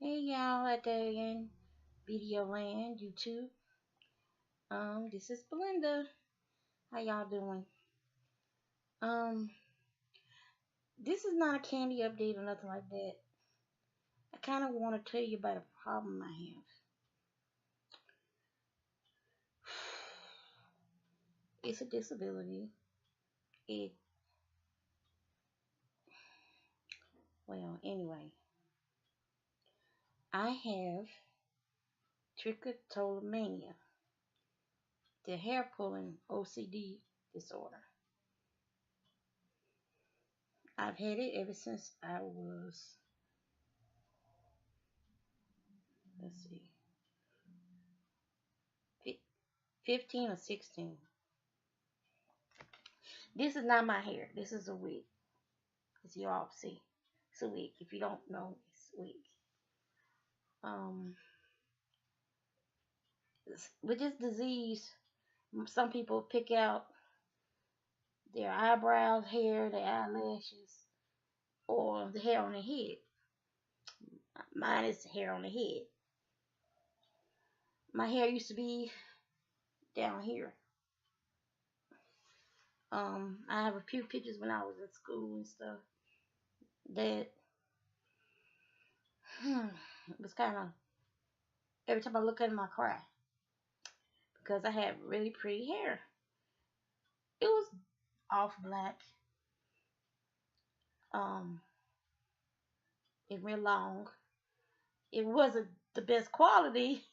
Hey y'all out there in video land, YouTube. This is Belinda. How y'all doing? Um, this is not a candy update or nothing like that. I kind of want to tell you about a problem I have. It's a disability. It, anyway, I have trichotillomania, the hair pulling OCD disorder. I've had it ever since I was, let's see, 15 or 16. This is not my hair. This is a wig. As you all see, it's a wig. If you don't know, it's a wig. Um, with this disease, some people pick out their eyebrows, hair, their eyelashes, or the hair on their head. Mine is the hair on the head. My hair used to be down here. I have a few pictures when I was in school and stuff that it was kind of every time I look at them, I cry because I had really pretty hair. It was off black, um, and real long. It wasn't the best quality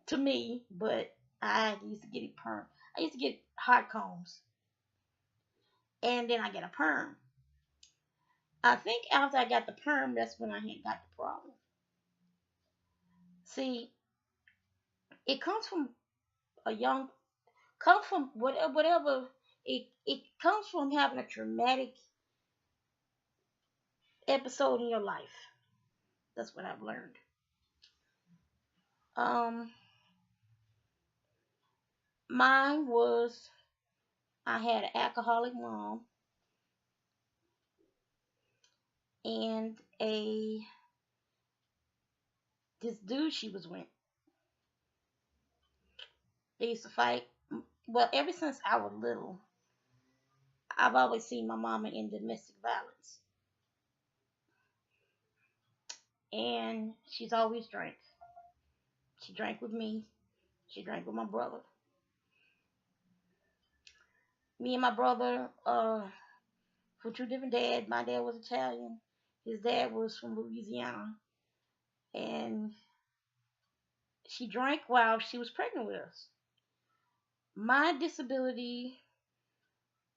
to me, but I used to get it perm. I used to get hot combs, and then I get a perm. I think after I got the perm, that's when I had got the problem. See, it comes from a young, comes from whatever. It comes from having a traumatic episode in your life. That's what I've learned. Um, Mine was I had an alcoholic mom and a this dude she was with. They used to fight. Well, ever since I was little, I've always seen my mama in domestic violence, and she's always drank. She drank with me. She drank with my brother. Me and my brother, from two different dads. My dad was Italian. His dad was from Louisiana, and she drank while she was pregnant with us. My disability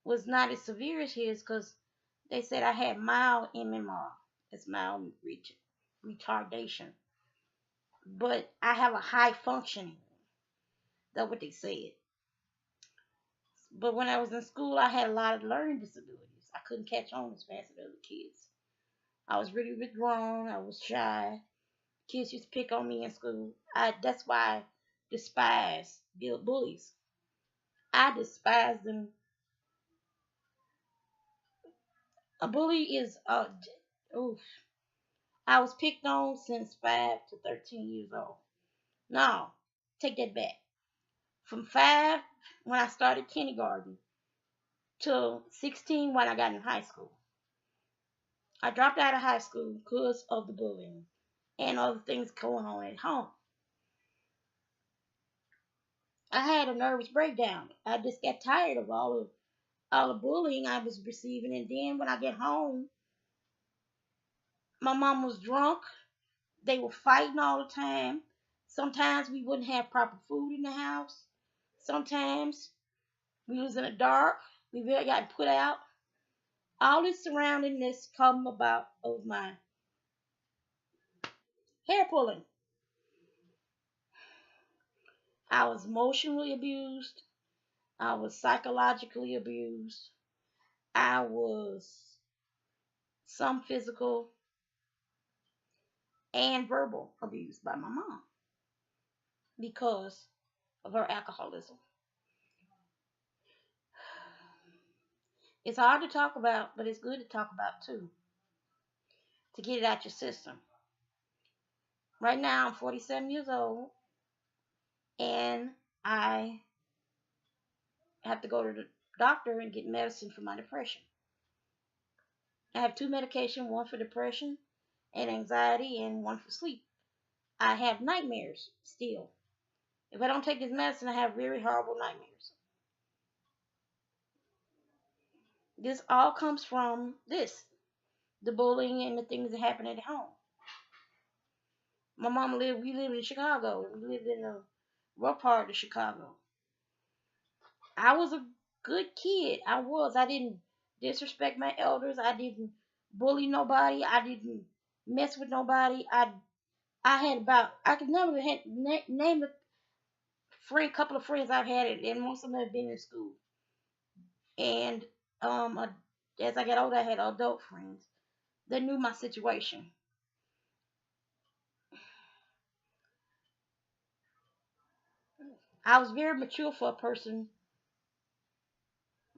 was not as severe as his because they said I had mild MMR. It's mild retardation. But I have a high functioning. That's what they said. But when I was in school, I had a lot of learning disabilities. I couldn't catch on as fast as other kids. I was really withdrawn. I was shy. Kids used to pick on me in school. That's why I despise bullies. I despise them. A bully is oof. I was picked on since 5 to 13 years old. No, take that back. From 5 when I started kindergarten till 16 when I got in high school. I dropped out of high school because of the bullying and other things going on at home. I had a nervous breakdown. I just got tired of all the bullying I was receiving, and then when I get home, my mom was drunk. They were fighting all the time. Sometimes we wouldn't have proper food in the house. Sometimes we was in the dark. We really got put out. All this surrounding this come about of my hair pulling. I was emotionally abused. I was psychologically abused. I was some physical and verbal abuse by my mom because of her alcoholism. It's hard to talk about, but it's good to talk about too. to get it out your system. Right now, I'm 47 years old, and I have to go to the doctor and get medicine for my depression. I have two medications, one for depression and anxiety, and one for sleep. I have nightmares still. If I don't take this medicine, I have very horrible nightmares. This all comes from this, the bullying and the things that happen at home. We lived in Chicago. We lived in the rough part of Chicago. I was a good kid. I didn't disrespect my elders. I didn't bully nobody. I didn't mess with nobody. I could never name a couple of friends I've had, and most of them have been in school. And um, uh, as I got older, I had adult friends that knew my situation. I was very mature for a person,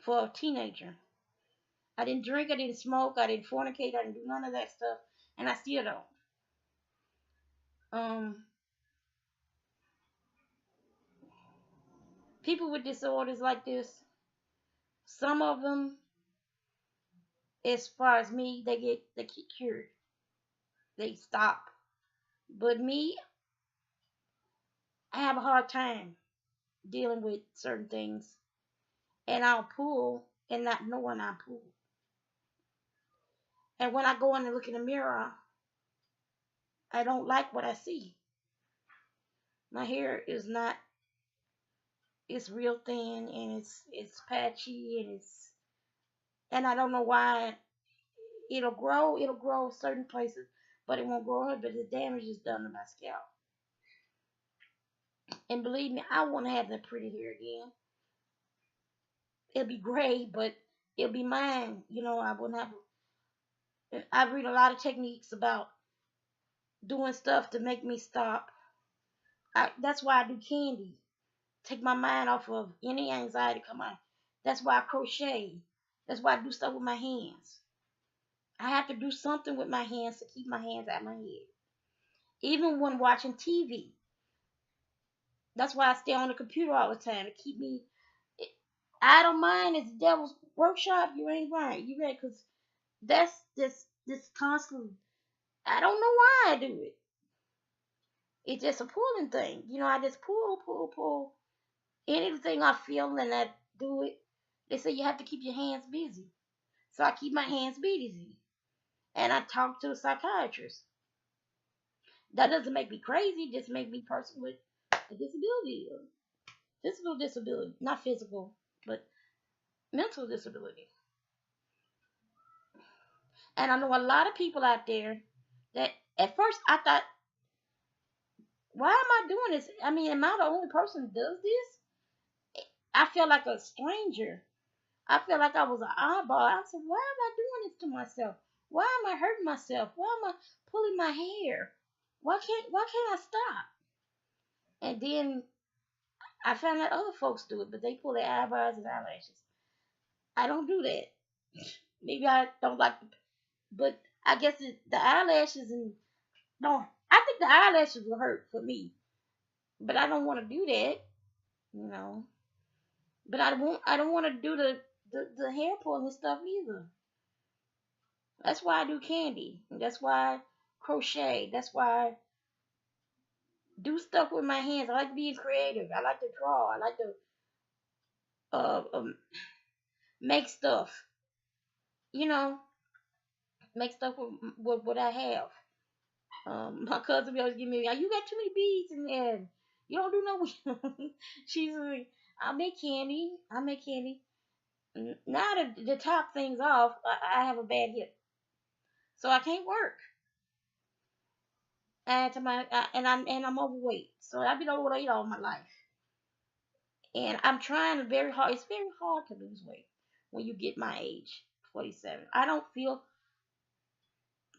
for a teenager. I didn't drink, I didn't smoke, I didn't fornicate, I didn't do none of that stuff, and I still don't. Um, People with disorders like this, some of them, as far as me, they get cured, they stop. But me, I have a hard time dealing with certain things, and I'll pull and not knowing I pull. And when I go in and look in the mirror, I don't like what I see. My hair is not, it's real thin and it's patchy and I don't know why. It'll grow certain places, but it won't grow up. But the damage is done to my scalp. And believe me, I want to have that pretty hair again. It'll be gray, but it'll be mine. I wouldn't have. I read a lot of techniques about doing stuff to make me stop. That's why I do candy. Take my mind off of any anxiety come on. That's why I crochet. That's why I do stuff with my hands. I have to do something with my hands to keep my hands out of my head. Even when watching TV. That's why I stay on the computer all the time to keep me. Idle mind is the devil's workshop. You ain't right. You right, because that's this constant. I don't know why I do it. It's just a pulling thing. I just pull, pull, pull. Anything I feel and I do it. They say you have to keep your hands busy. So I keep my hands busy. And I talk to a psychiatrist. That doesn't make me crazy, it just make me a person with a disability. Physical disability. Not physical, but mental disability. And I know a lot of people out there that at first I thought, why am I doing this? I mean, am I the only person that does this? I felt like a stranger. I felt like I was an eyeball. I said, why am I doing this to myself? Why am I hurting myself? Why am I pulling my hair? Why can't I stop? And then I found out other folks do it, but they pull their eyebrows and eyelashes. I don't do that. Maybe I don't like, but I guess the eyelashes and no, I think the eyelashes will hurt for me, but I don't want to do that, you know. But I don't want to do the hair pulling stuff either. That's why I do candy. That's why I crochet. That's why I do stuff with my hands. I like being creative. I like to draw. I like to uh, um, make stuff. You know, make stuff with what I have. My cousin be always give me, you got too many beads in there. You don't do no. She's like, I make candy. I make candy. Now to top things off, I have a bad hip, so I can't work. Add to and I'm overweight, so I've been overweight all my life, and I'm trying very hard. It's very hard to lose weight when you get my age, 47. I don't feel.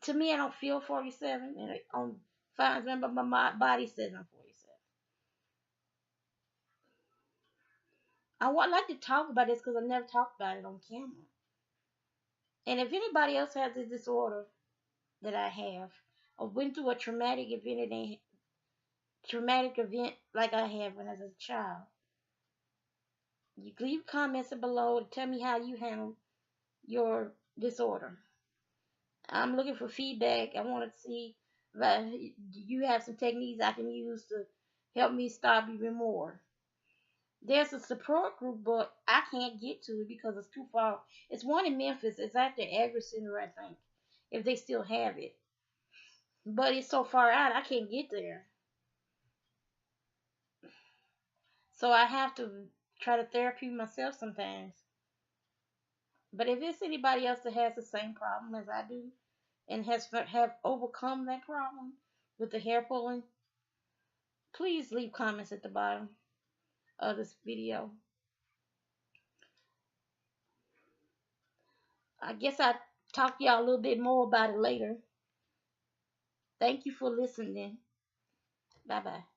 To me, I don't feel 47, and on fine, remember my body says I'm 47. Like to talk about this because I never talked about it on camera. And if anybody else has this disorder, that I have. I went through a traumatic event like I had when I was a child. You leave comments below to tell me how you handle your disorder. I'm looking for feedback. I want to see if you have some techniques I can use to help me stop even more. There's a support group, but I can't get to it because it's too far. It's one in Memphis. It's at the Agri Center, I think, if they still have it. But it's so far out, I can't get there. So I have to try to therapy myself sometimes. But if it's anybody else that has the same problem as I do and have overcome that problem with the hair pulling, please leave comments at the bottom of this video. I guess I'll talk to y'all a little bit more about it later. Thank you for listening. Bye bye.